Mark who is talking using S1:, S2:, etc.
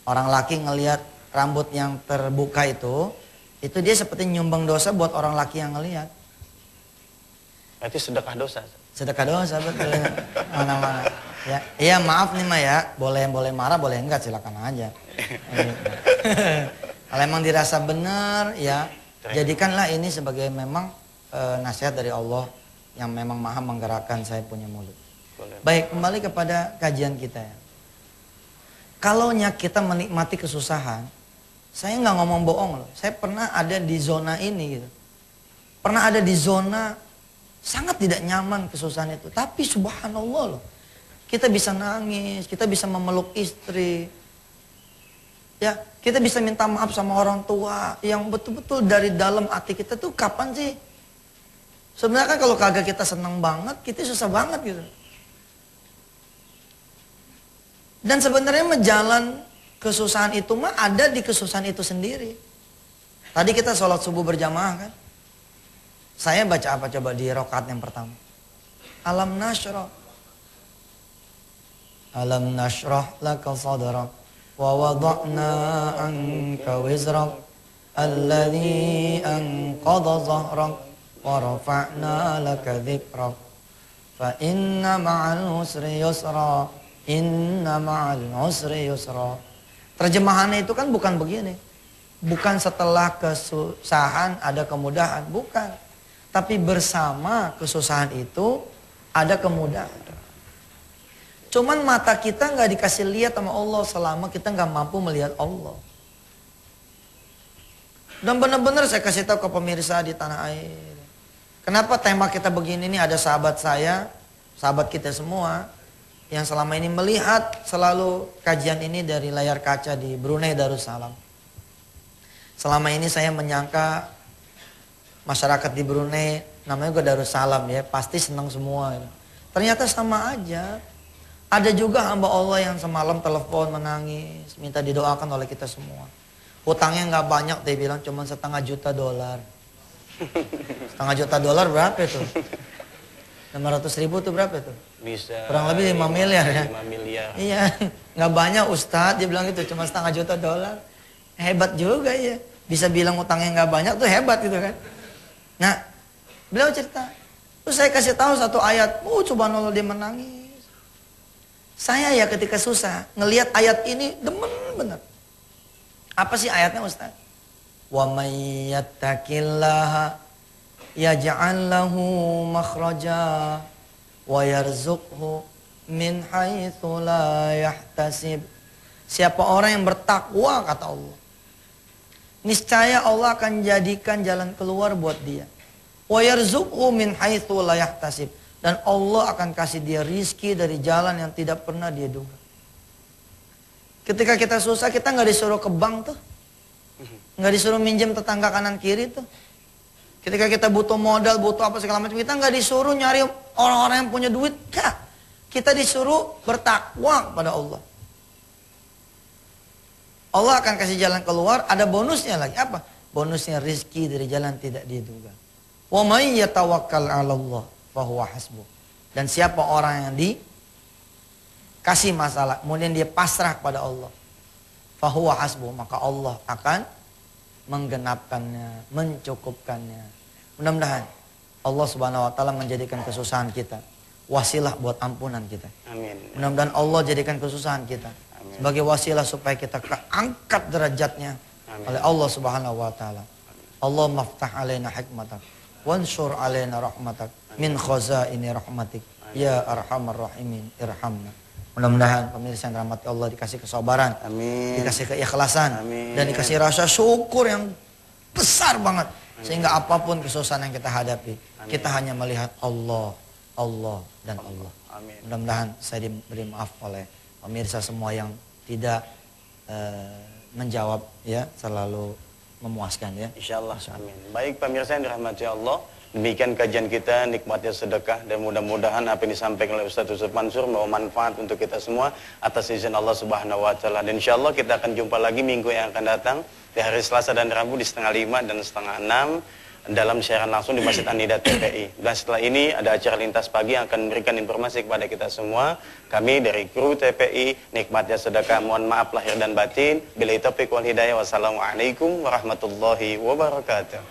S1: Orang laki ngelihat rambut yang terbuka itu dia seperti nyumbang dosa buat orang laki yang ngelihat.
S2: Berarti sedekah dosa.
S1: Sedekah dosa betul. Mana-mana. Ya, iya maaf nih mah ya, boleh marah, boleh enggak silakan aja. Kalau emang dirasa benar ya, jadikanlah ini sebagai memang nasihat dari Allah yang memang maha menggerakkan saya punya mulut. Baik, kembali kepada kajian kita ya. Kalaunya kita menikmati kesusahan, saya nggak ngomong bohong loh. Saya pernah ada di zona ini gitu. Pernah ada di zona sangat tidak nyaman kesusahan itu. Tapi subhanallah loh. Kita bisa nangis, kita bisa memeluk istri. Ya, kita bisa minta maaf sama orang tua yang betul-betul dari dalam hati kita tuh kapan sih? Sebenarnya kan kalau kagak kita senang banget, kita susah banget gitu. Dan sebenarnya jalan kesusahan itu mah ada di kesusahan itu sendiri. Tadi kita sholat subuh berjamaah kan. Saya baca apa coba di rakaat yang pertama? Alam nashrah. Alam nashrah laka sadrak. Wa wada'na anka wizrak. Alladhi anqadha zahrak. Wa rafa'na laka dhikrak. Fa inna ma'al usri yusra. Inna ma'al usri yusra. Terjemahannya itu kan bukan begini. Bukan setelah kesusahan ada kemudahan. Bukan. Tapi bersama kesusahan itu ada kemudahan. Cuman mata kita nggak dikasih lihat sama Allah selama kita nggak mampu melihat Allah. Dan benar-benar saya kasih tahu ke pemirsa di tanah air. Kenapa tema kita begini nih, ada sahabat saya, sahabat kita semua yang selama ini melihat selalu kajian ini dari layar kaca di Brunei Darussalam. Selama ini saya menyangka masyarakat di Brunei namanya juga Darussalam ya, pasti senang semua. Ternyata sama aja. Ada juga hamba Allah yang semalam telepon menangis, minta didoakan oleh kita semua. Hutangnya nggak banyak, dia bilang cuma $1,5 juta. $1,5 juta berapa itu? 600.000 tuh berapa tuh?
S2: Bisa
S1: kurang lebih 5 miliar ya.
S2: 5 miliar.
S1: Iya, nggak banyak Ustadz, dia bilang gitu, cuma $1,5 juta. Hebat juga ya. Bisa bilang utangnya nggak banyak tuh hebat gitu kan. Nah, beliau cerita. Terus saya kasih tahu satu ayat, subhanallah dia menangis. Saya ya ketika susah ngelihat ayat ini demen bener. Apa sih ayatnya Ustaz? Wa may yattaqillaha yaj'al lahu makhraja wa yarzuqhu min haitsu la yahtasib. Siapa orang yang bertakwa kata Allah, niscaya Allah akan jadikan jalan keluar buat dia. Wa yarzuqhu min haitsu la yahtasib. Dan Allah akan kasih dia rizki dari jalan yang tidak pernah dia duga. Ketika kita susah, kita nggak disuruh ke bank tuh. Nggak disuruh minjem tetangga kanan kiri tuh. Ketika kita butuh modal, butuh apa segala macam, kita nggak disuruh nyari orang-orang yang punya duit. Nggak. Kita disuruh bertakwa kepada Allah. Allah akan kasih jalan keluar, ada bonusnya lagi. Apa? Bonusnya rizki dari jalan tidak diduga. Wa may yatawakkal 'ala Allah fahuwa hasbuh. Dan siapa orang yang dikasih masalah, kemudian dia pasrah kepada Allah, fahuwa hasbuh, maka Allah akan menggenapkannya, mencukupkannya. Mudah-mudahan Allah Subhanahu wa taala menjadikan kesusahan kita wasilah buat ampunan kita. Amin. Mudah-mudahan Allah jadikan kesusahan kita sebagai wasilah supaya kita keangkat derajatnya oleh Allah Subhanahu wa taala. Allah maftah alaina hikmatak wansur alaina rahmatak min khazaini rahmatik ya arhamar rahimin irhamna. Mudah-mudahan pemirsa yang dirahmati Allah dikasih kesabaran, amin, dikasih keikhlasan, amin, dan dikasih rasa syukur yang besar banget, amin, sehingga apapun kesusahan yang kita hadapi, amin, kita hanya melihat Allah, Allah dan Allah. Amin. Mudah-mudahan saya diberi maaf oleh pemirsa semua yang tidak menjawab ya, selalu memuaskan ya.
S2: Insyaallah. Amin. Baik pemirsa yang dirahmati Allah, demikian kajian kita nikmatnya sedekah, dan mudah-mudahan apa yang disampaikan oleh Ustaz Yusuf Mansur membawa manfaat untuk kita semua atas izin Allah Subhanahu wa taala. Dan insyaallah kita akan jumpa lagi minggu yang akan datang di hari Selasa dan Rabu di 5:30 dan 5:30 dalam siaran langsung di Masjid An-Nida TPI. Dan setelah ini ada acara lintas pagi yang akan memberikan informasi kepada kita semua. Kami dari kru TPI, nikmatnya sedekah, mohon maaf lahir dan batin. Billahi taufiq wal hidayah. Wassalamualaikum warahmatullahi wabarakatuh.